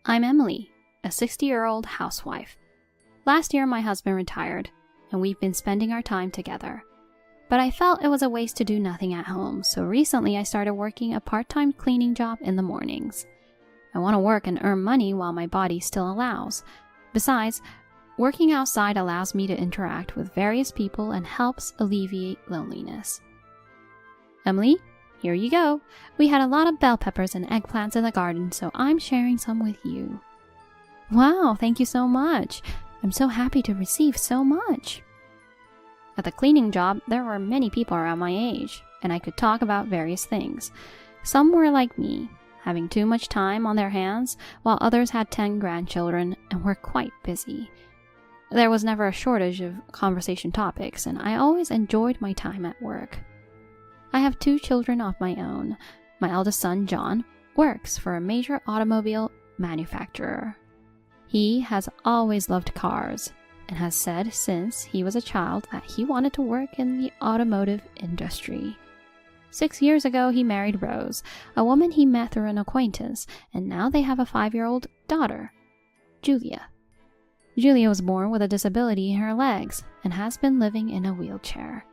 I'm Emily, a 60-year-old housewife. Last year my husband retired, and we've been spending our time together. But I felt it was a waste to do nothing at home, so recently I started working a part-time cleaning job in the mornings. I want to work and earn money while my body still allows. Besides, working outside allows me to interact with various people and helps alleviate loneliness. Emily, here you go. We had a lot of bell peppers and eggplants in the garden, so I'm sharing some with you. Wow, thank you so much. I'm so happy to receive so much. At the cleaning job, there were many people around my age, and I could talk about various things. Some were like me, having too much time on their hands, while others had 10 grandchildren and were quite busy. There was never a shortage of conversation topics, and I always enjoyed my time at work. I have 2 children of my own. My eldest son, John, works for a major automobile manufacturer. He has always loved cars and has said since he was a child that he wanted to work in the automotive industry. 6 years ago, he married Rose, a woman he met through an acquaintance, and now they have a 5-year-old daughter, Julia. Julia was born with a disability in her legs and has been living in a wheelchair.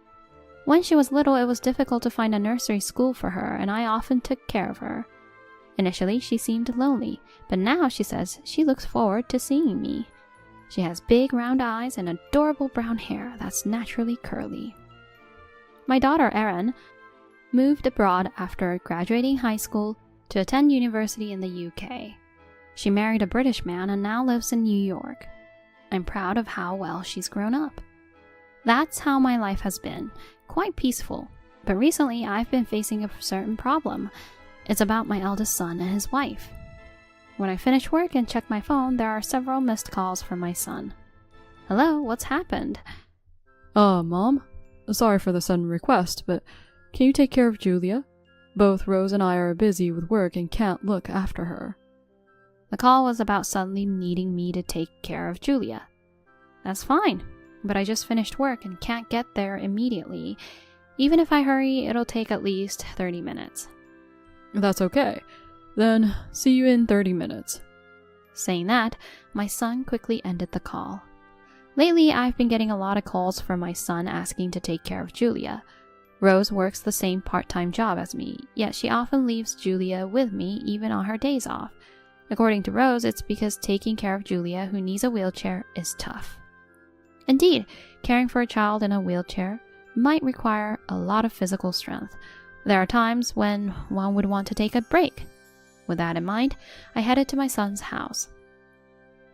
When she was little, it was difficult to find a nursery school for her, and I often took care of her. Initially, she seemed lonely, but now she says she looks forward to seeing me. She has big round eyes and adorable brown hair that's naturally curly. My daughter, Erin, moved abroad after graduating high school to attend university in the UK. She married a British man and now lives in New York. I'm proud of how well she's grown up. That's how my life has been, quite peaceful, but recently I've been facing a certain problem. It's about my eldest son and his wife. When I finish work and check my phone, there are several missed calls from my son. Hello, what's happened? Mom? Sorry for the sudden request, but can you take care of Julia? Both Rose and I are busy with work and can't look after her. The call was about suddenly needing me to take care of Julia. That's fine, but I just finished work and can't get there immediately. Even if I hurry, it'll take at least 30 minutes. That's okay. Then, see you in 30 minutes. Saying that, my son quickly ended the call. Lately, I've been getting a lot of calls from my son asking to take care of Julia. Rose works the same part-time job as me, yet she often leaves Julia with me even on her days off. According to Rose, it's because taking care of Julia, who needs a wheelchair, is tough. Indeed, caring for a child in a wheelchair might require a lot of physical strength. There are times when one would want to take a break. With that in mind, I headed to my son's house.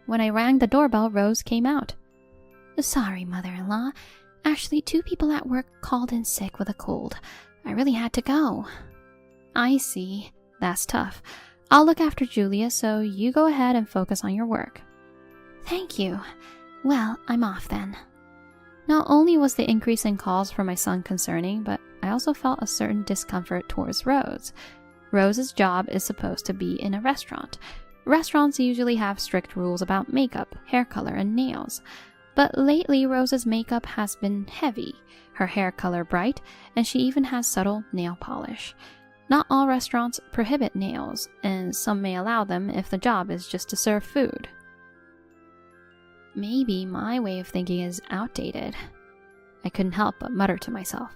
When I rang the doorbell, Rose came out. Sorry, mother-in-law. Actually, 2 people at work called in sick with a cold. I really had to go. I see. That's tough. I'll look after Julia, so you go ahead and focus on your work. Thank you. Well, I'm off then. Not only was the increase in calls for my son concerning, but I also felt a certain discomfort towards Rose. Rose's job is supposed to be in a restaurant. Restaurants usually have strict rules about makeup, hair color, and nails. But lately, Rose's makeup has been heavy, her hair color bright, and she even has subtle nail polish. Not all restaurants prohibit nails, and some may allow them if the job is just to serve food. Maybe my way of thinking is outdated. I couldn't help but mutter to myself.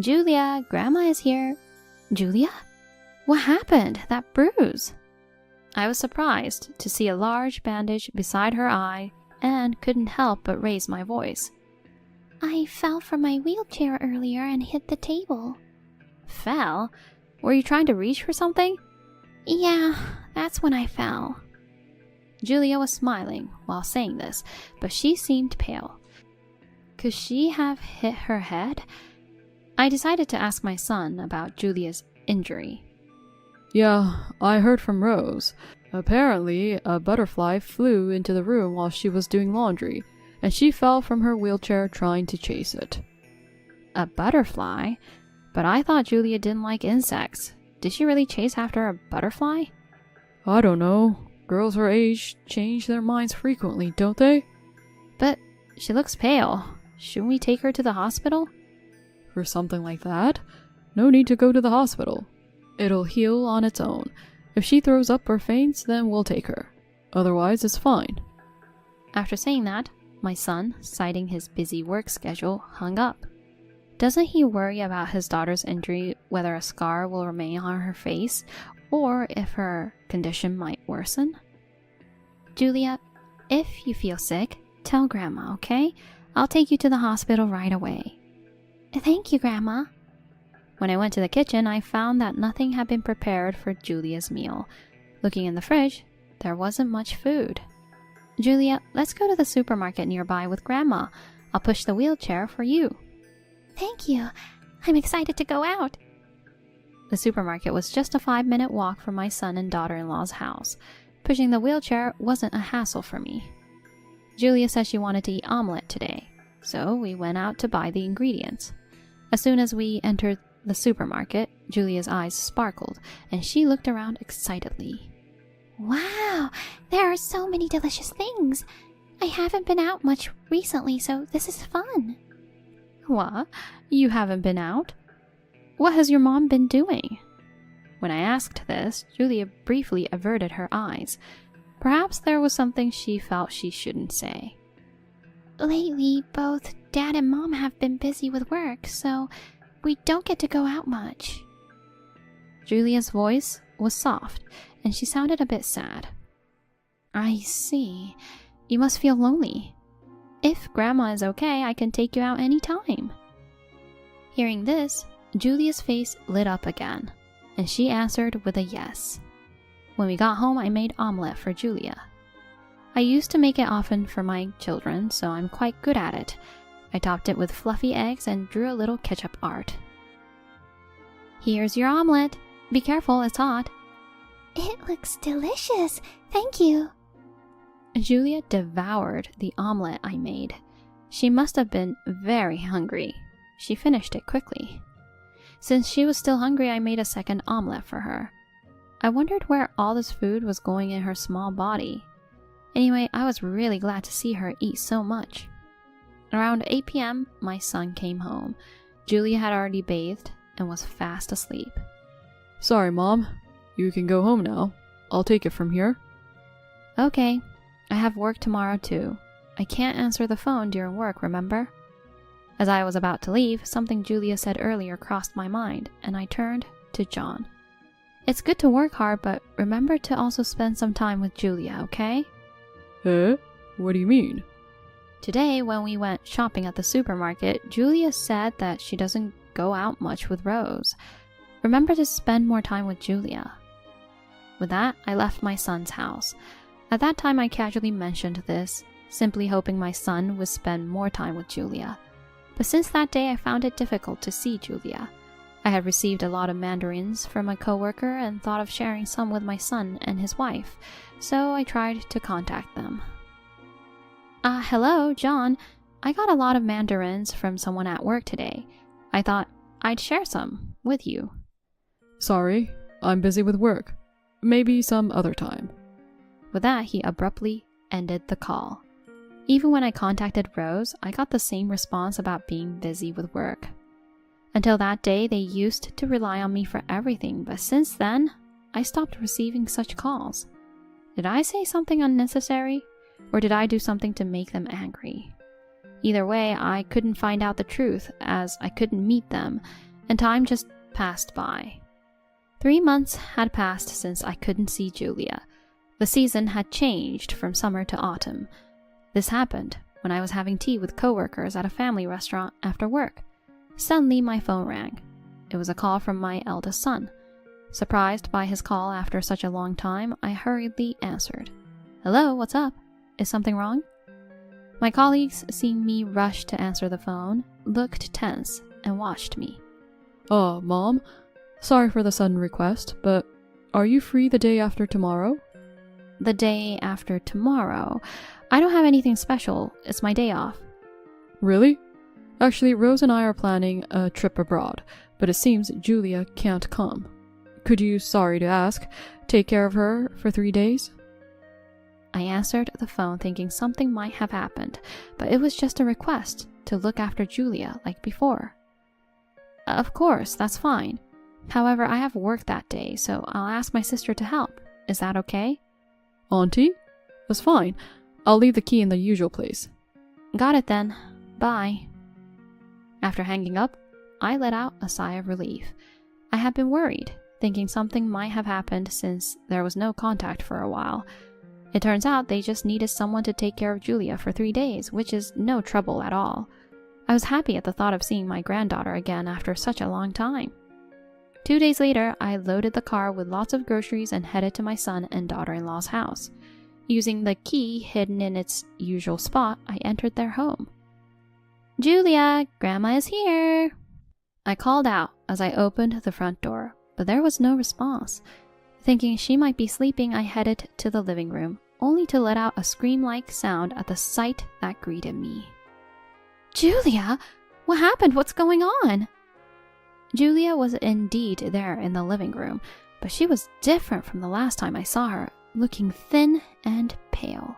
Julia, Grandma is here. Julia? What happened? That bruise? I was surprised to see a large bandage beside her eye and couldn't help but raise my voice. I fell from my wheelchair earlier and hit the table. Fell? Were you trying to reach for something? Yeah, that's when I fell. Julia was smiling while saying this, but she seemed pale. Could she have hit her head? I decided to ask my son about Julia's injury. Yeah, I heard from Rose. Apparently, a butterfly flew into the room while she was doing laundry, and she fell from her wheelchair trying to chase it. A butterfly? But I thought Julia didn't like insects. Did she really chase after a butterfly? I don't know. Girls her age change their minds frequently, don't they? But she looks pale. Shouldn't we take her to the hospital? For something like that? No need to go to the hospital. It'll heal on its own. If she throws up or faints, then we'll take her. Otherwise, it's fine. After saying that, my son, citing his busy work schedule, hung up. Doesn't he worry about his daughter's injury, whether a scar will remain on her face, or if her condition might worsen? Julia, if you feel sick, tell Grandma, okay? I'll take you to the hospital right away. Thank you, Grandma. When I went to the kitchen, I found that nothing had been prepared for Julia's meal. Looking in the fridge, there wasn't much food. Julia, let's go to the supermarket nearby with Grandma. I'll push the wheelchair for you. Thank you. I'm excited to go out. The supermarket was just a 5-minute walk from my son and daughter-in-law's house. Pushing the wheelchair wasn't a hassle for me. Julia said she wanted to eat omelette today, so we went out to buy the ingredients. As soon as we entered the supermarket, Julia's eyes sparkled, and she looked around excitedly. Wow, there are so many delicious things. I haven't been out much recently, so this is fun. What? You haven't been out? What has your mom been doing? When I asked this, Julia briefly averted her eyes. Perhaps there was something she felt she shouldn't say. Lately, both Dad and Mom have been busy with work, so we don't get to go out much. Julia's voice was soft, and she sounded a bit sad. I see. You must feel lonely. If Grandma is okay, I can take you out any time. Hearing this, Julia's face lit up again, and she answered with a yes. When we got home, I made omelette for Julia. I used to make it often for my children, so I'm quite good at it. I topped it with fluffy eggs and drew a little ketchup art. Here's your omelette. Be careful, it's hot. It looks delicious. Thank you. Julia devoured the omelette I made. She must have been very hungry. She finished it quickly. Since she was still hungry, I made a second omelette for her. I wondered where all this food was going in her small body. Anyway, I was really glad to see her eat so much. Around 8 p.m., my son came home. Julia had already bathed and was fast asleep. Sorry, Mom. You can go home now. I'll take it from here. Okay. I have work tomorrow too. I can't answer the phone during work, remember? As I was about to leave, something Julia said earlier crossed my mind, and I turned to John. It's good to work hard, but remember to also spend some time with Julia, okay? What do you mean? Today, when we went shopping at the supermarket, Julia said that she doesn't go out much with Rose. Remember to spend more time with Julia. With that, I left my son's house. At that time, I casually mentioned this, simply hoping my son would spend more time with Julia. But since that day, I found it difficult to see Julia. I had received a lot of mandarins from a coworker and thought of sharing some with my son and his wife, so I tried to contact them. Hello, John. I got a lot of mandarins from someone at work today. I thought I'd share some with you. Sorry, I'm busy with work. Maybe some other time. With that, he abruptly ended the call. Even when I contacted Rose, I got the same response about being busy with work. Until that day, they used to rely on me for everything, but since then, I stopped receiving such calls. Did I say something unnecessary? Or did I do something to make them angry? Either way, I couldn't find out the truth, as I couldn't meet them, and time just passed by. 3 months had passed since I couldn't see Julia. The season had changed from summer to autumn. This happened when I was having tea with coworkers at a family restaurant after work. Suddenly, my phone rang. It was a call from my eldest son. Surprised by his call after such a long time, I hurriedly answered. Hello, what's up? Is something wrong? My colleagues, seeing me rush to answer the phone, looked tense and watched me. Mom, sorry for the sudden request, but are you free the day after tomorrow? The day after tomorrow? I don't have anything special. It's my day off. Really? Actually, Rose and I are planning a trip abroad, but it seems Julia can't come. Could you, sorry to ask, take care of her for 3 days? I answered the phone thinking something might have happened, but it was just a request to look after Julia like before. Of course, that's fine. However, I have work that day, so I'll ask my sister to help. Is that okay? Auntie? was fine. I'll leave the key in the usual place. Got it then. Bye. After hanging up, I let out a sigh of relief. I had been worried, thinking something might have happened since there was no contact for a while. It turns out they just needed someone to take care of Julia for 3 days, which is no trouble at all. I was happy at the thought of seeing my granddaughter again after such a long time. 2 days later, I loaded the car with lots of groceries and headed to my son and daughter-in-law's house. Using the key hidden in its usual spot, I entered their home. "Julia, Grandma is here!" I called out as I opened the front door, but there was no response. Thinking she might be sleeping, I headed to the living room, only to let out a scream-like sound at the sight that greeted me. "Julia, what happened? What's going on?" Julia was indeed there in the living room, but she was different from the last time I saw her, looking thin and pale.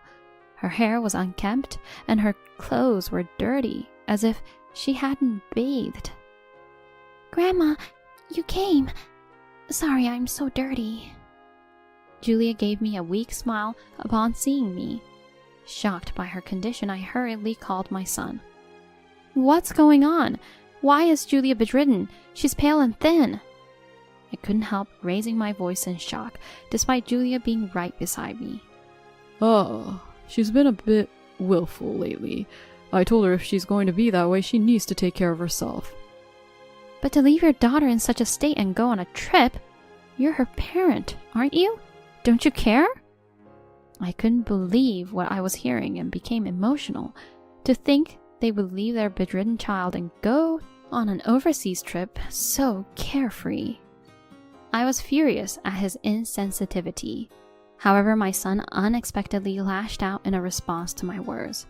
Her hair was unkempt, and her clothes were dirty, as if she hadn't bathed. "Grandma, you came. Sorry I'm so dirty." Julia gave me a weak smile upon seeing me. Shocked by her condition, I hurriedly called my son. "What's going on? Why is Julia bedridden? She's pale and thin." I couldn't help raising my voice in shock, despite Julia being right beside me. "Oh, she's been a bit willful lately. I told her if she's going to be that way, she needs to take care of herself." "But to leave your daughter in such a state and go on a trip? You're her parent, aren't you? Don't you care?" I couldn't believe what I was hearing and became emotional. To think they would leave their bedridden child and go on an overseas trip so carefree. I was furious at his insensitivity. However, my son unexpectedly lashed out in a response to my words.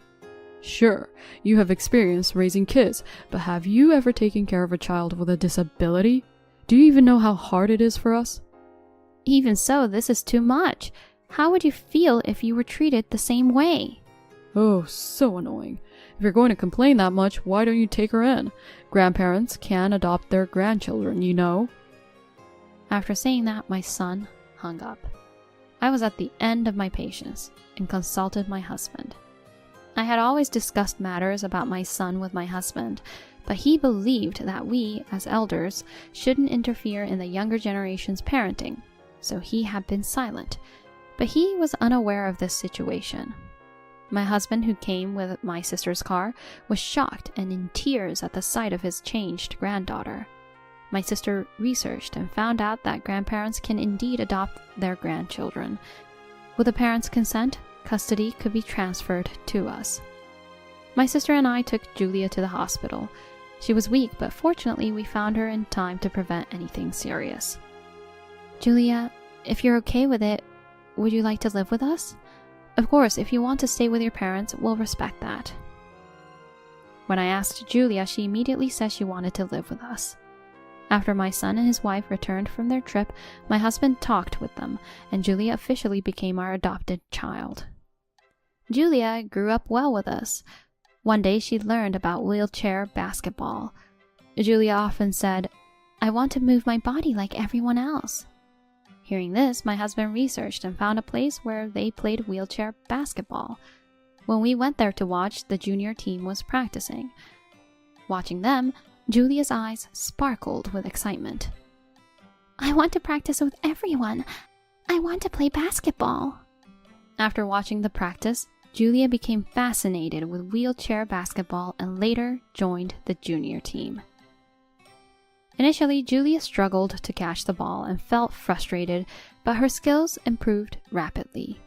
"Sure, you have experience raising kids, but have you ever taken care of a child with a disability? Do you even know how hard it is for us?" "Even so, this is too much. How would you feel if you were treated the same way?" "Oh, so annoying. If you're going to complain that much, why don't you take her in? Grandparents can adopt their grandchildren, you know." After saying that, my son hung up. I was at the end of my patience and consulted my husband. I had always discussed matters about my son with my husband, but he believed that we, as elders, shouldn't interfere in the younger generation's parenting, so he had been silent. But he was unaware of this situation. My husband, who came with my sister's car, was shocked and in tears at the sight of his changed granddaughter. My sister researched and found out that grandparents can indeed adopt their grandchildren. With the parents' consent, custody could be transferred to us. My sister and I took Julia to the hospital. She was weak, but fortunately we found her in time to prevent anything serious. "Julia, if you're okay with it, would you like to live with us? Of course, if you want to stay with your parents, we'll respect that." When I asked Julia, she immediately said she wanted to live with us. After my son and his wife returned from their trip, my husband talked with them, and Julia officially became our adopted child. Julia grew up well with us. One day she learned about wheelchair basketball. Julia often said, "I want to move my body like everyone else." Hearing this, my husband researched and found a place where they played wheelchair basketball. When we went there to watch, the junior team was practicing. Watching them, Julia's eyes sparkled with excitement. "I want to practice with everyone. I want to play basketball." After watching the practice, Julia became fascinated with wheelchair basketball and later joined the junior team. Initially, Julia struggled to catch the ball and felt frustrated, but her skills improved rapidly.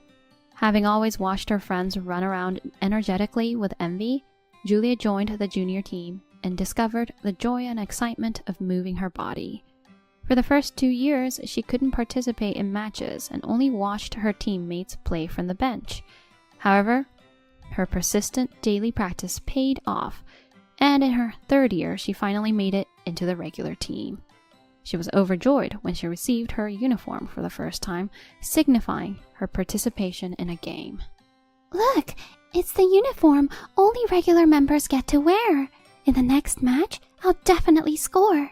Having always watched her friends run around energetically with envy, Julia joined the junior team and discovered the joy and excitement of moving her body. For the first 2 years, she couldn't participate in matches and only watched her teammates play from the bench. However, her persistent daily practice paid off, and in her 3rd year, she finally made it into the regular team. She was overjoyed when she received her uniform for the first time, signifying her participation in a game. "Look, it's the uniform only regular members get to wear. In the next match, I'll definitely score."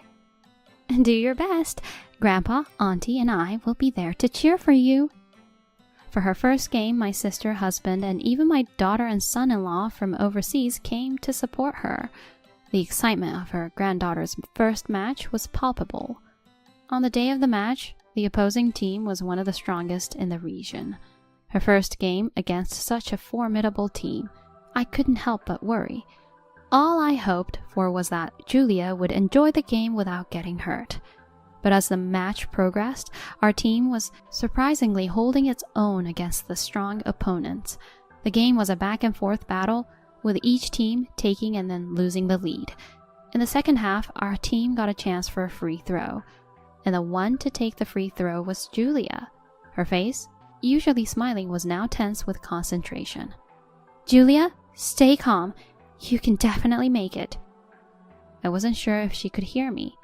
"Do your best. Grandpa, Auntie, and I will be there to cheer for you." For her first game, my sister, husband, and even my daughter and son-in-law from overseas came to support her. The excitement of her granddaughter's first match was palpable. On the day of the match, the opposing team was one of the strongest in the region. Her first game against such a formidable team, I couldn't help but worry. All I hoped for was that Julia would enjoy the game without getting hurt. But as the match progressed, our team was surprisingly holding its own against the strong opponents. The game was a back-and-forth battle, with each team taking and then losing the lead. In the second half, our team got a chance for a free throw, and the one to take the free throw was Julia. Her face, usually smiling, was now tense with concentration. "Julia, stay calm. You can definitely make it." I wasn't sure if she could hear me.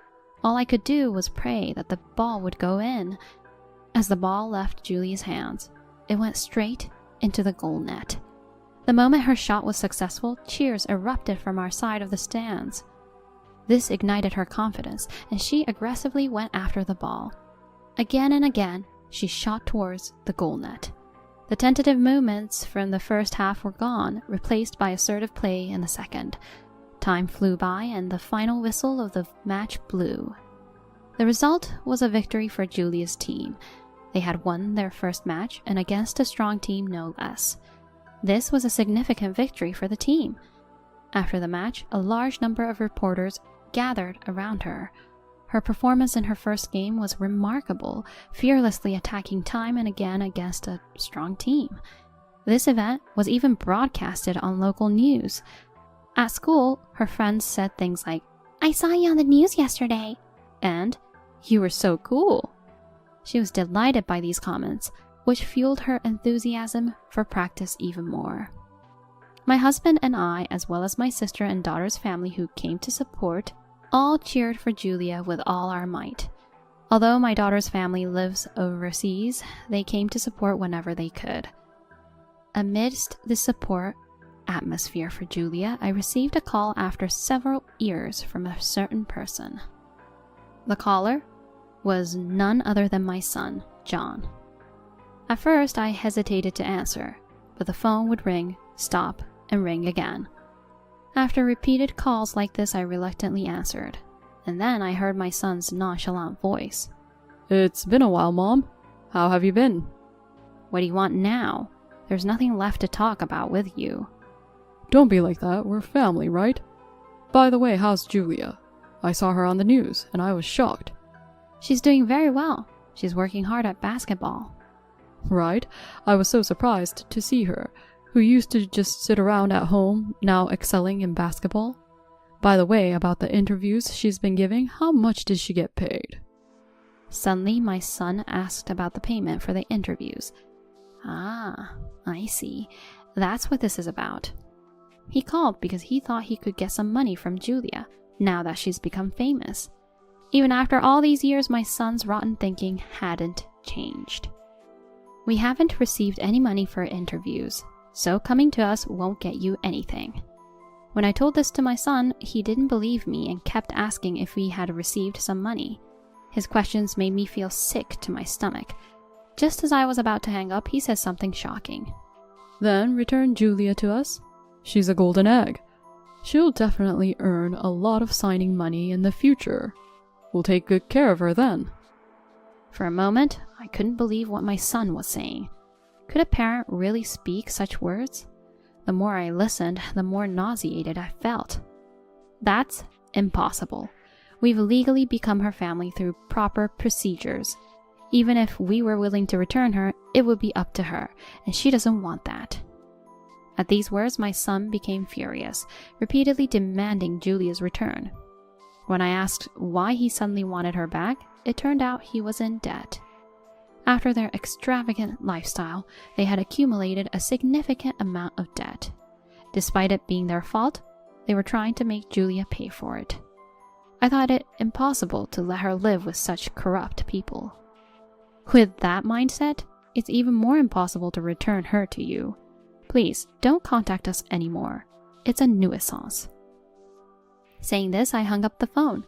All I could do was pray that the ball would go in. As the ball left Julia's hands, it went straight into the goal net. The moment her shot was successful, cheers erupted from our side of the stands. This ignited her confidence, and she aggressively went after the ball. Again and again, she shot towards the goal net. The tentative movements from the first half were gone, replaced by assertive play in the second. Time flew by, and the final whistle of the match blew. The result was a victory for Julia's team. They had won their first match, and against a strong team no less. This was a significant victory for the team. After the match, a large number of reporters gathered around her. Her performance in her first game was remarkable, fearlessly attacking time and again against a strong team. This event was even broadcasted on local news. At school, her friends said things like, "I saw you on the news yesterday," and "You were so cool." She was delighted by these comments, which fueled her enthusiasm for practice even more. My husband and I, as well as my sister and daughter's family who came to support, all cheered for Julia with all our might. Although my daughter's family lives overseas, they came to support whenever they could. Amidst the support atmosphere for Julia, I received a call after several years from a certain person. The caller was none other than my son, John. At first, I hesitated to answer, but the phone would ring, stop, and ring again. After repeated calls like this, I reluctantly answered, and then I heard my son's nonchalant voice. "It's been a while, Mom. How have you been?" "What do you want now? There's nothing left to talk about with you." "Don't be like that. We're family, right? By the way, how's Julia? I saw her on the news, and I was shocked." "She's doing very well. She's working hard at basketball." "Right? I was so surprised to see her, who used to just sit around at home, now excelling in basketball. By the way, about the interviews she's been giving, how much did she get paid?" Suddenly, my son asked about the payment for the interviews. "Ah, I see. That's what this is about." He called because he thought he could get some money from Julia, now that she's become famous. Even after all these years, my son's rotten thinking hadn't changed. "We haven't received any money for interviews, so coming to us won't get you anything." When I told this to my son, he didn't believe me and kept asking if we had received some money. His questions made me feel sick to my stomach. Just as I was about to hang up, he said something shocking. "Then return Julia to us. She's a golden egg. She'll definitely earn a lot of signing money in the future. We'll take good care of her then." For a moment, I couldn't believe what my son was saying. Could a parent really speak such words? The more I listened, the more nauseated I felt. That's impossible. We've legally become her family through proper procedures. Even if we were willing to return her, it would be up to her, and she doesn't want that. At these words, my son became furious, repeatedly demanding Julia's return. When I asked why he suddenly wanted her back, it turned out he was in debt. After their extravagant lifestyle, they had accumulated a significant amount of debt. Despite it being their fault, they were trying to make Julia pay for it. I thought it impossible to let her live with such corrupt people. With that mindset, it's even more impossible to return her to you. Please, don't contact us anymore. It's a nuisance. Saying this, I hung up the phone.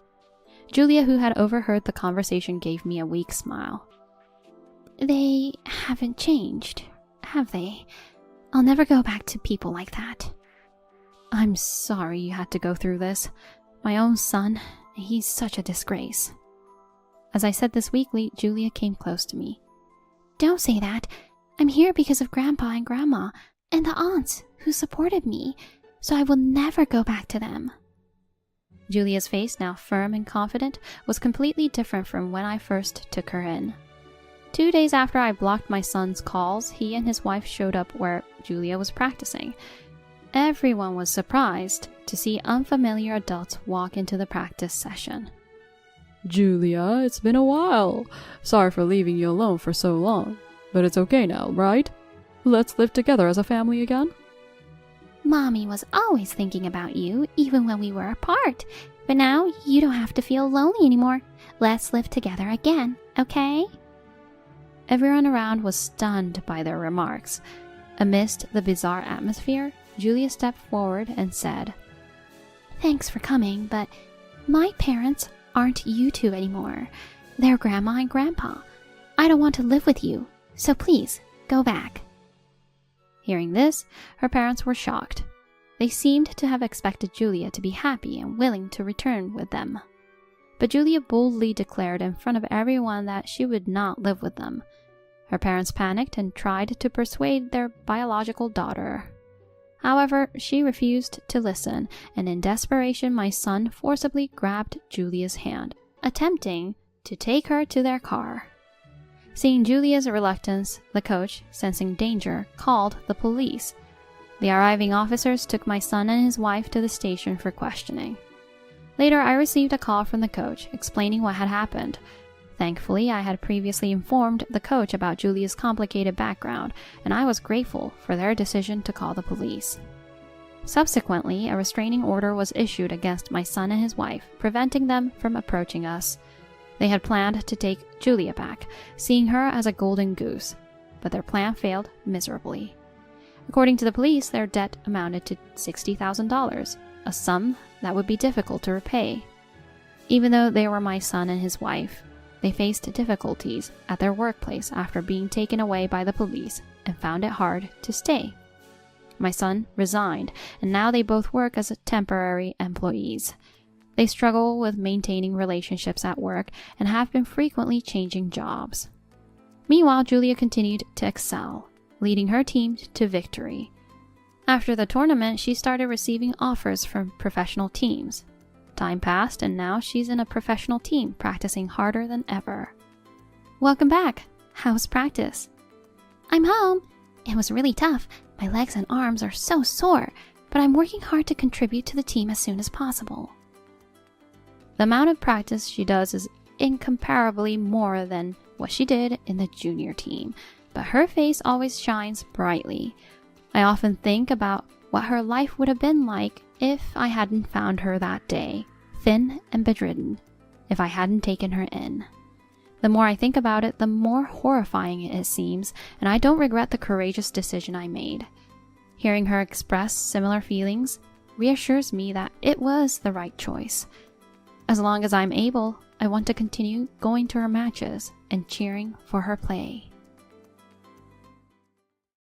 Julia, who had overheard the conversation, gave me a weak smile. "They haven't changed, have they? I'll never go back to people like that. I'm sorry you had to go through this. My own son, he's such a disgrace. As I said this weekly, Julia came close to me. Don't say that. I'm here because of Grandpa and Grandma and the aunts who supported me, so I will never go back to them. Julia's face, now firm and confident, was completely different from when I first took her in. 2 days after I blocked my son's calls, he and his wife showed up where Julia was practicing. Everyone was surprised to see unfamiliar adults walk into the practice session. Julia, it's been a while. Sorry for leaving you alone for so long. But it's okay now, right? Let's live together as a family again? Mommy was always thinking about you, even when we were apart. But now you don't have to feel lonely anymore. Let's live together again, okay? Everyone around was stunned by their remarks. Amidst the bizarre atmosphere, Julia stepped forward and said, Thanks for coming, but my parents aren't you two anymore. They're Grandma and Grandpa. I don't want to live with you, so please, go back. Hearing this, her parents were shocked. They seemed to have expected Julia to be happy and willing to return with them. But Julia boldly declared in front of everyone that she would not live with them. Her parents panicked and tried to persuade their biological daughter. However, she refused to listen, and in desperation, my son forcibly grabbed Julia's hand, attempting to take her to their car. Seeing Julia's reluctance, the coach, sensing danger, called the police. The arriving officers took my son and his wife to the station for questioning. Later, I received a call from the coach explaining what had happened. Thankfully, I had previously informed the coach about Julia's complicated background, and I was grateful for their decision to call the police. Subsequently, a restraining order was issued against my son and his wife, preventing them from approaching us. They had planned to take Julia back, seeing her as a golden goose, but their plan failed miserably. According to the police, their debt amounted to $60,000, a sum that would be difficult to repay. Even though they were my son and his wife, they faced difficulties at their workplace after being taken away by the police and found it hard to stay. My son resigned, and now they both work as temporary employees. They struggle with maintaining relationships at work and have been frequently changing jobs. Meanwhile, Julia continued to excel, leading her team to victory. After the tournament, she started receiving offers from professional teams. Time passed, and now she's in a professional team practicing harder than ever. Welcome back. How's practice? I'm home. It was really tough. My legs and arms are so sore, but I'm working hard to contribute to the team as soon as possible. The amount of practice she does is incomparably more than what she did in the junior team, but her face always shines brightly. I often think about what her life would have been like if I hadn't found her that day, thin and bedridden, if I hadn't taken her in. The more I think about it, the more horrifying it seems, and I don't regret the courageous decision I made. Hearing her express similar feelings reassures me that it was the right choice. As long as I'm able, I want to continue going to her matches and cheering for her play.